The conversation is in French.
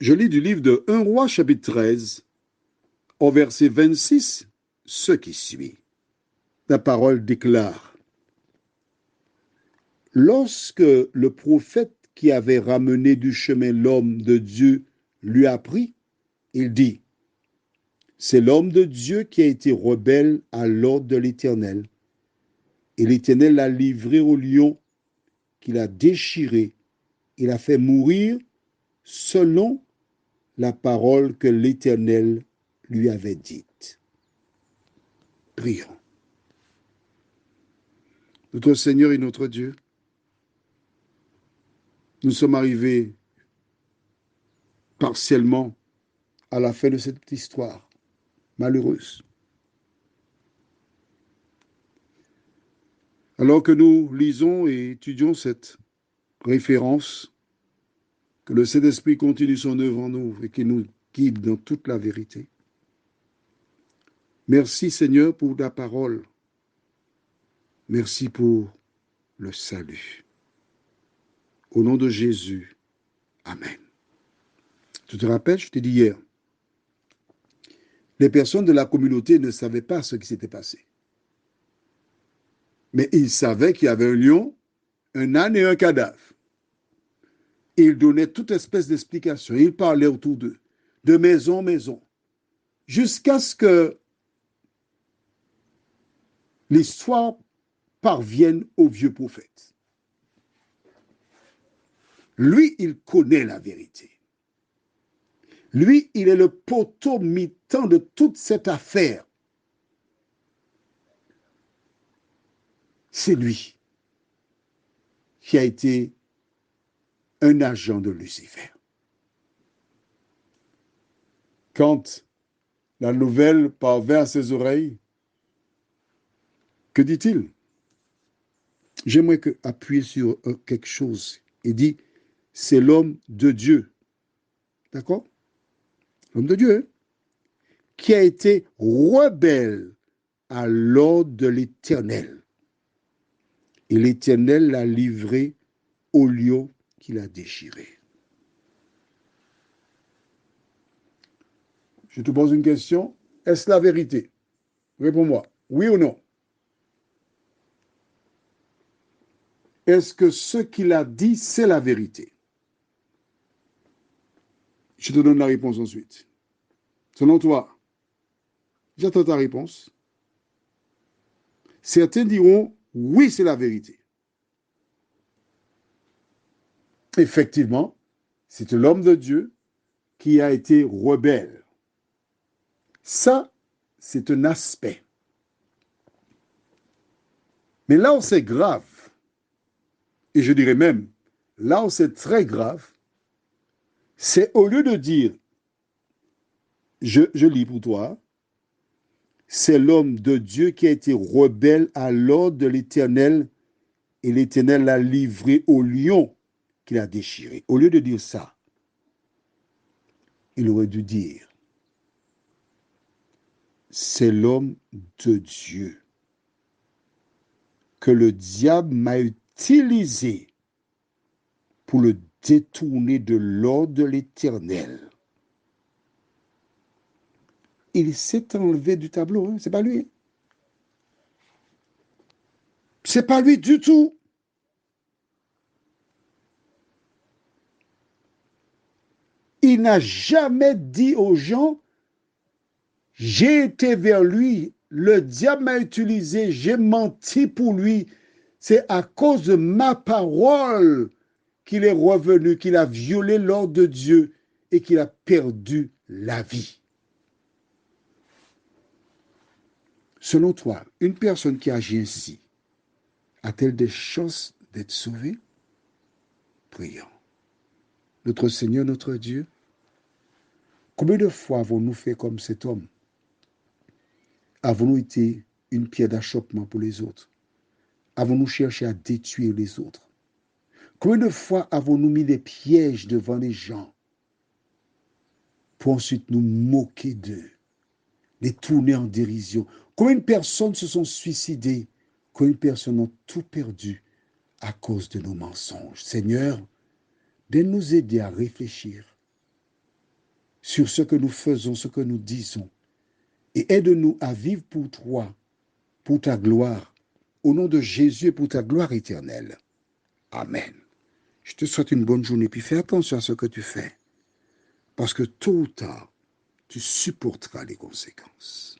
Je lis du livre de 1 Roi, chapitre 13, au verset 26, ce qui suit. La parole déclare: Lorsque le prophète qui avait ramené du chemin l'homme de Dieu lui apprit, il dit: C'est l'homme de Dieu qui a été rebelle à l'ordre de l'Éternel. Et l'Éternel l'a livré au lion, qu'il a déchiré. Il a fait mourir selon la parole que l'Éternel lui avait dite. Prions. Notre Seigneur et notre Dieu, nous sommes arrivés partiellement à la fin de cette histoire malheureuse. Alors que nous lisons et étudions cette référence, que le Saint-Esprit continue son œuvre en nous et qu'il nous guide dans toute la vérité. Merci Seigneur pour ta parole. Merci pour le salut. Au nom de Jésus, Amen. Tu te rappelles, je t'ai dit hier, les personnes de la communauté ne savaient pas ce qui s'était passé. Mais ils savaient qu'il y avait un lion, un âne et un cadavre. Et ils donnaient toute espèce d'explication. Ils parlaient autour d'eux, de maison en maison, jusqu'à ce que l'histoire parvienne au vieux prophète. Lui, il connaît la vérité. Lui, il est le poteau mitant de toute cette affaire. C'est lui qui a été un agent de Lucifer. Quand la nouvelle parvint à ses oreilles, que dit-il? J'aimerais appuyer sur quelque chose et dit, c'est l'homme de Dieu. D'accord? L'homme de Dieu, hein? Qui a été rebelle à l'ordre de l'Éternel. Et l'Éternel l'a livré au lion qu'il a déchiré. Je te pose une question. Est-ce la vérité? Réponds-moi. Oui ou non? Est-ce que ce qu'il a dit, c'est la vérité? Je te donne la réponse ensuite. Selon toi, j'attends ta réponse. Certains diront, oui, c'est la vérité. Effectivement, c'est l'homme de Dieu qui a été rebelle. Ça, c'est un aspect. Mais là où c'est grave, et je dirais même, là où c'est très grave, c'est au lieu de dire, je lis pour toi, c'est l'homme de Dieu qui a été rebelle à l'ordre de l'Éternel et l'Éternel l'a livré au lion qu'il a déchiré. Au lieu de dire ça, il aurait dû dire, c'est l'homme de Dieu que le diable m'a utilisé pour le détourner de l'ordre de l'Éternel. Il s'est enlevé du tableau, hein? C'est pas lui. C'est pas lui du tout. Il n'a jamais dit aux gens, j'ai été vers lui, le diable m'a utilisé, j'ai menti pour lui. C'est à cause de ma parole qu'il est revenu, qu'il a violé l'ordre de Dieu et qu'il a perdu la vie. Selon toi, une personne qui agit ainsi, a-t-elle des chances d'être sauvée? Prions. Notre Seigneur, notre Dieu, combien de fois avons-nous fait comme cet homme? Avons-nous été une pierre d'achoppement pour les autres? Avons-nous cherché à détruire les autres? Combien de fois avons-nous mis des pièges devant les gens pour ensuite nous moquer d'eux, les tourner en dérision? Combien de personnes se sont suicidées? Combien de personnes ont tout perdu à cause de nos mensonges? Seigneur, de nous aider à réfléchir sur ce que nous faisons, ce que nous disons. Et aide-nous à vivre pour toi, pour ta gloire, au nom de Jésus et pour ta gloire éternelle. Amen. Je te souhaite une bonne journée, puis fais attention à ce que tu fais, parce que tôt ou tard, tu supporteras les conséquences.